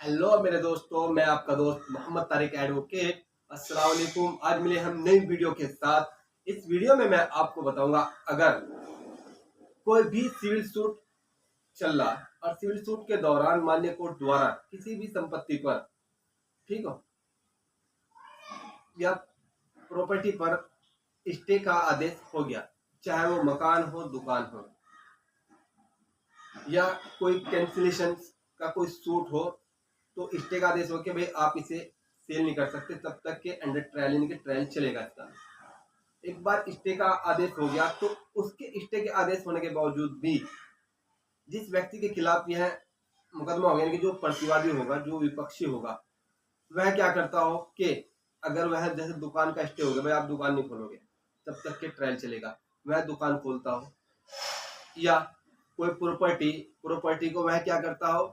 Hello मेरे दोस्तों, मैं आपका दोस्त मोहम्मद तारिक एडवोकेट। अस्सलाम वालेकुम। आज मिले हम नई वीडियो के साथ। इस वीडियो में मैं आपको बताऊंगा, अगर कोई भी सिविल सूट चल रहा और सिविल सूट के दौरान मान्य कोर्ट द्वारा किसी भी संपत्ति पर, ठीक हो, या प्रॉपर्टी पर स्टे का आदेश हो गया, चाहे वो मकान हो, दुकान हो, या कोई कैंसिलेशन का कोई सूट हो, तो स्टे का आदेश हो कि भाई आप इसे सेल नहीं कर सकते तब तक के अंडर ट्रायल, यानी कि ट्रायल चलेगा इसका। एक बार स्टे का आदेश हो गया तो उसके स्टे के आदेश होने के बावजूद भी जिस व्यक्ति के खिलाफ यह मुकदमा होगा, यानी कि जो प्रतिवादी होगा, जो विपक्षी होगा, वह क्या करता हो कि अगर वह जैसे दुकान का स्टे हो गया, भाई आप दुकान नहीं खोलोगे तब तक के ट्रायल चलेगा, वह दुकान खोलता हो, या कोई प्रॉपर्टी प्रॉपर्टी को वह क्या करता हो,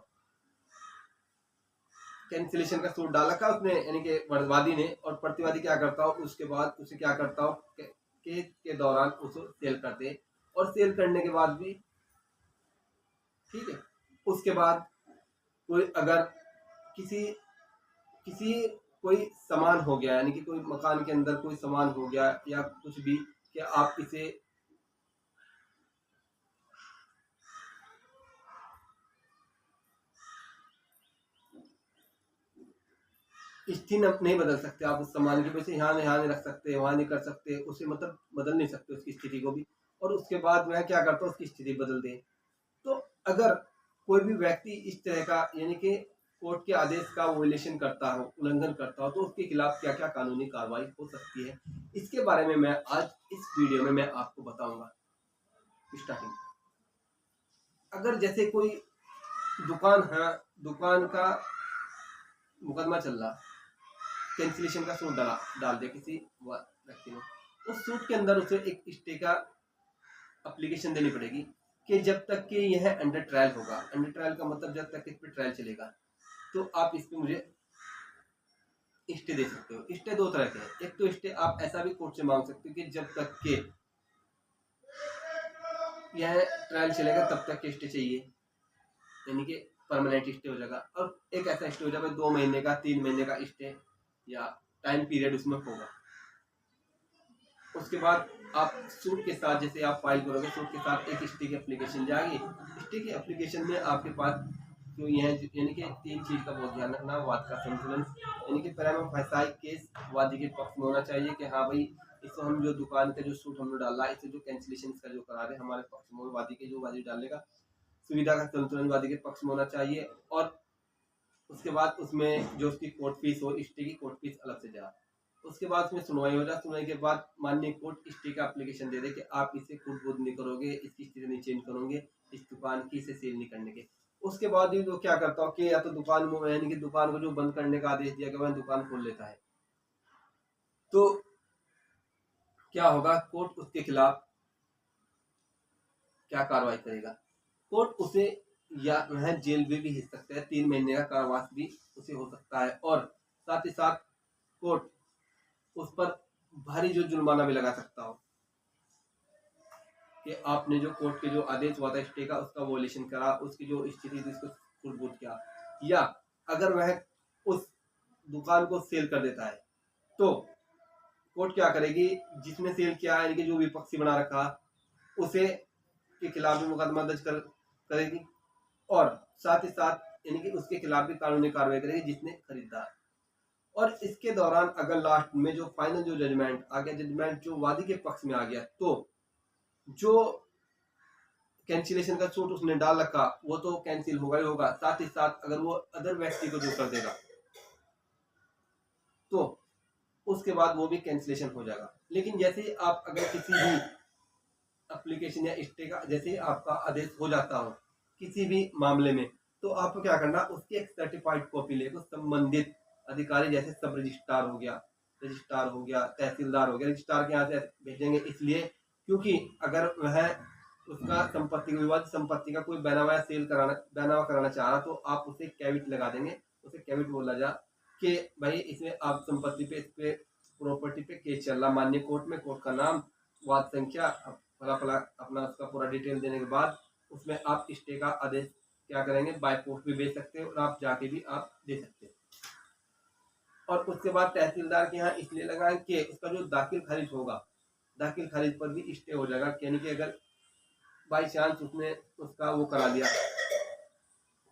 कैंसिलेशन का सूट डाल रखा उसने, यानी कि वादी ने, और प्रतिवादी क्या करता हो, उसके बाद उसे क्या करता हो, केस के दौरान उसे सेल कर दे, और सेल करने के बाद भी ठीक है, उसके बाद कोई अगर किसी किसी कोई सामान हो गया, यानी कि कोई मकान के अंदर कोई सामान हो गया या कुछ भी, कि आप इसे स्थिति नहीं बदल सकते, आप उस सामान की वजह से यहाँ नहीं रख सकते, वहां नहीं कर सकते, उसे मतलब बदल नहीं सकते उसकी स्थिति को भी, और उसके बाद वह क्या करता है, उसकी स्थिति बदल दे। तो अगर कोई भी व्यक्ति इस तरह का, यानी कि कोर्ट के आदेश का वोलेशन करता हो, उल्लंघन करता हो, तो उसके खिलाफ क्या क्या कानूनी कार्रवाई हो सकती है, इसके बारे में मैं आज इस वीडियो में मैं आपको बताऊंगा। स्टार्टिंग, अगर जैसे कोई दुकान है, दुकान का मुकदमा चल रहा, कैंसिलेशन का सूट डाल दिया किसी व्यक्ति ने, उस सूट के अंदर उसे एक स्टे का एप्लीकेशन देनी पड़ेगी कि जब तक कि यह अंडर ट्रायल होगा। अंडर ट्रायल का मतलब जब तक इस पर ट्रायल चलेगा, तो आप इस पर मुझे स्टे दे सकते हो। स्टे दो तरह के हैं। एक तो स्टे आप ऐसा भी कोर्ट से मांग सकते हो कि जब तक के यह ट्रायल चलेगा तब तक के स्टे चाहिए, यानी कि परमानेंट स्टे हो जाएगा। और एक ऐसा स्टे हो जाएगा 2 महीने का, 3 महीने का स्टे, या टाइम पीरियड उसमें होगा। उसके बाद आप सूट के साथ, जैसे आप फाइल करोगे, सूट के साथ एक स्टे की एप्लीकेशन जाएगी। स्टे की एप्लीकेशन में आपके पास जो यह, यानी कि 3 चीज़ का बहुत ध्यान रखना। वाद का संतुलन, यानी कि प्राइमा फाइसाई केस वादी के पक्ष में होना चाहिए कि हाँ भाई, इसको हम जो दुकान का जो सूट हमने डाला, इसे जो कैंसिलेशन का जो करा रहे हमारे पक्ष में, वादी के जो वादी डालेगा, सुविधा का संतुलन वादी के पक्ष में होना चाहिए। और उसके बाद उसमें जो उसकी कोर्ट फीस हो, स्टे की कोर्ट फीस अलग से जाए। उसके बाद उसमें सुनवाई हो जाए। सुनवाई के बाद माननीय कोर्ट स्टे का एप्लीकेशन दे दे कि आप इसे खुद बुद नहीं करोगे, इसकी स्थिति नहीं चेंज करोगे, इस दुकान की इसे सेल नहीं करने के। उसके बाद ही वो क्या करता हो कि या तो दुकान में, यानी कि दुकान को जो बंद करने का आदेश दिया गया, वह दुकान खोल लेता है। तो क्या होगा, कोर्ट उसके खिलाफ क्या कार्रवाई करेगा? कोर्ट उसे, या वह जेल में भी भेज सकता है, 3 महीने का कारावास भी उसे हो सकता है, और साथ ही साथ कोर्ट उस पर भारी जो जुर्माना भी लगा सकता हो कि आपने जो कोर्ट के जो आदेश हुआ था स्टे का, उसका वोलेशन करा, उसकी जो स्थिति थी उसको फुलबूट किया, या अगर वह उस दुकान को सेल कर देता है, तो कोर्ट क्या करेगी, जिसने सेल किया, यानी कि जो विपक्षी बना रखा, उसे के खिलाफ भी मुकदमा दर्ज करेगी, और साथ ही साथ यानी कि उसके खिलाफ भी कानूनी कार्रवाई करेगी जिसने खरीदा। और इसके दौरान अगर लास्ट में जो फाइनल जो जजमेंट आ गया, जजमेंट जो वादी के पक्ष में आ गया, तो जो कैंसिलेशन का सूट उसने डाल रखा वो तो कैंसिल होगा ही होगा। साथ ही साथ अगर वो अदर व्यक्ति को जो कर देगा, तो उसके बाद वो भी कैंसिलेशन हो जाएगा। लेकिन जैसे ही आप अगर किसी भी एप्लीकेशन या स्टे का, जैसे ही आपका आदेश हो जाता हो किसी भी मामले में, तो आपको क्या करना, उसकी एक सर्टिफाइड कॉपी लेकर संबंधित अधिकारी, जैसे सब रजिस्ट्रार हो गया, तहसीलदार हो गया, रजिस्ट्रार के यहाँ से भेजेंगे। इसलिए क्योंकि अगर वह उसका संपत्ति, विवादित संपत्ति का कोई बैनामा सेल कराना, बैनामा कराना चाह रहा, तो आप उसे कैविट लगा देंगे। उसे कैविट बोला जा कि भाई इसमें आप संपत्ति पे, इस पे प्रॉपर्टी पे केस चल रहा मान्य कोर्ट में, कोर्ट का नाम, वाद संख्या, फला फला, अपना उसका पूरा डिटेल देने के बाद उसमें आप स्टे का आदेश क्या करेंगे, बाय पोस्ट भी भेज सकते हो और आप जाके भी आप दे सकते हो। और उसके बाद तहसीलदार के यहाँ इसलिए लगाएं कि उसका जो दाखिल खारिज होगा, दाखिल खारिज पर भी स्टे हो जाएगा। यानी कि अगर बाई चांस उसने उसका वो करा दिया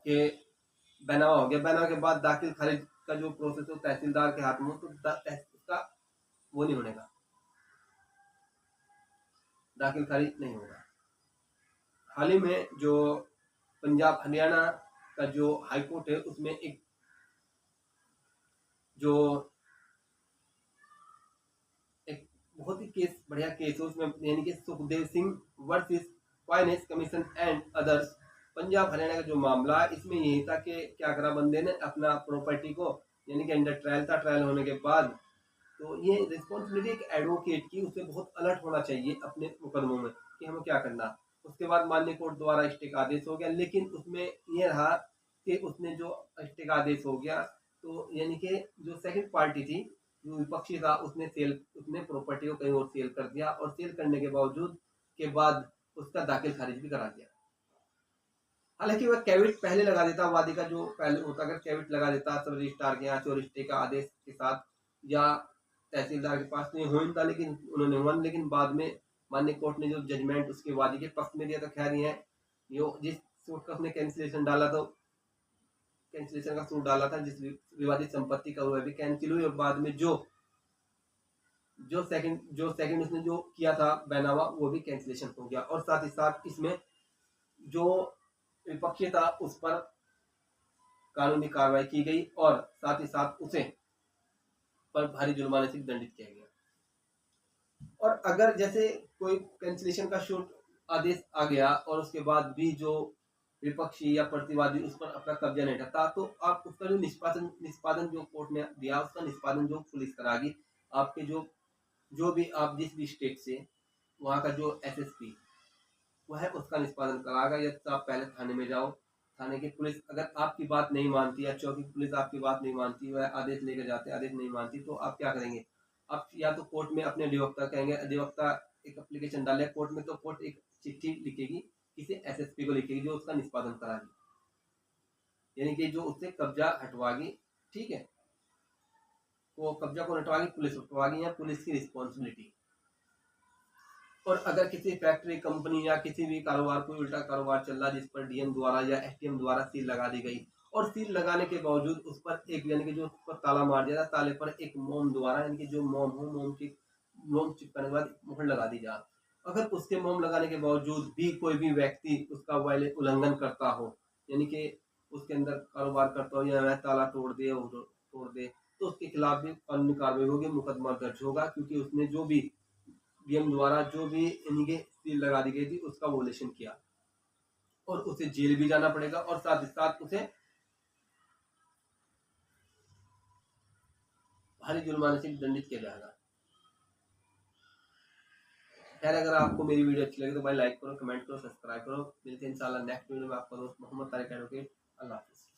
कि बनावा हो गया, बनावा के बाद दाखिल खारिज का जो प्रोसेस हो तहसीलदार के हाथ में, तो उसका वो नहीं होने का, दाखिल खारिज नहीं होगा। हाल ही में जो पंजाब हरियाणा का जो हाई कोर्ट है उसमें एक जो एक बहुत ही केस बढ़िया केस है उसमें, यानी कि Sukhdev Singh versus finance commission and others, Punjab Haryana का जो मामला है इसमें यही था कि क्या करा बंदे ने अपना प्रॉपर्टी को, यानी कि अंडर ट्रायल था, ट्रायल होने के बाद तो ये रिस्पॉन्सिबिलिटी एक एडवोकेट की, उसे बहुत अलर्ट होना चाहिए अपने मुकदमों में कि हमें क्या करना। उसके बाद माननीय कोर्ट द्वारा स्टे का आदेश हो गया, लेकिन उसमें ये रहा कि उसने जो स्टे का आदेश हो गया तो यानी कि जो सेकंड पार्टी थी, जो विपक्षी था, उसने प्रॉपर्टी को कहीं और सेल कर दिया और सेल करने के बावजूद के बाद उसका दाखिल खारिज भी करा दिया। हालांकि वह कैविट पहले लगा देता, वादी का जो पहले होता, अगर कैविट लगा देता सब रजिस्ट्रार के यहाँ चोर स्टे का आदेश के साथ या तहसीलदार के पास, नहीं हो था, लेकिन उन्होंने हुआ, लेकिन बाद में माननीय कोर्ट ने जो जजमेंट उसके वादी के पक्ष में दिया तो खैर ये जिस सूट का उसने कैंसिलेशन डाला, तो कैंसिलेशन का सूट डाला था, जिस विवादित संपत्ति का वह भी कैंसिल हुई और बाद में जो सेकंड उसने जो किया था बैनामा वो भी कैंसिलेशन हो गया। और साथ ही साथ इसमें जो विपक्षी था उस पर कानूनी कार्रवाई की गई और साथ ही साथ उसे पर भारी जुर्माने से दंडित किया गया। और अगर जैसे कोई कैंसिलेशन का शूट आदेश आ गया और उसके बाद भी जो विपक्षी या प्रतिवादी उस पर अपना कब्जा नहीं हटाता, तो आप उसका जो निष्पादन जो कोर्ट ने दिया उसका निष्पादन जो पुलिस कराएगी, आपके जो भी आप जिस भी स्टेट से, वहाँ का जो एसएसपी वह उसका निष्पादन कराएगा। या तो आप पहले थाने में जाओ, थाने की पुलिस अगर आपकी बात नहीं मानती या चौकी की पुलिस आपकी बात नहीं मानती, वह आदेश लेकर जाते, आदेश नहीं मानती, तो आप क्या करेंगे, आप या तो कोर्ट में अपने अधिवक्ता कहेंगे, अधिवक्ता एक एप्लीकेशन डाले कोर्ट में, तो कोर्ट एक चिट्ठी लिखेगी किसी एसएसपी को लिखेगी जो उसका निष्पादन कराएगी, यानी कि जो उससे कब्जा हटवागी, ठीक है, वो कब्जा को हटवागी, पुलिस हटवागी, या पुलिस की रिस्पॉन्सिबिलिटी। और अगर किसी फैक्ट्री कंपनी या किसी भी कारोबार कोई उल्टा कारोबार चल रहा जिस पर डीएम द्वारा या एसडीएम द्वारा सील लगा दी गई और सील लगाने के बावजूद उस पर एक यानी कि जो उस पर ताला मार दिया, ताले पर एक मोम द्वारा, यानी कि जो मोम हो, मोम चिपकाने के बाद मुहर लगा दी जाए, अगर उसके मोम लगाने के बावजूद भी कोई भी व्यक्ति उसका उल्लंघन करता हो, यानी कि उसके अंदर कारोबार करता हो या ताला तोड़ दे तो उसके खिलाफ भी कानूनी कार्रवाई होगी, मुकदमा दर्ज होगा, क्योंकि उसने जो भी डीएम द्वारा जो भी इनके सील लगा दी गई थी उसका वोलेशन किया और उसे जेल भी जाना पड़ेगा और साथ ही साथ उसे भारी जुर्माने से दंडित किया जाएगा। खैर, अगर आपको मेरी वीडियो अच्छी लगी तो भाई लाइक करो, कमेंट करो, सब्सक्राइब करो। मिलते हैं इंशाल्लाह नेक्स्ट वीडियो में। आपका दोस्त मोहम्मद तारिक एडवोकेट। अल्लाह हाफिज।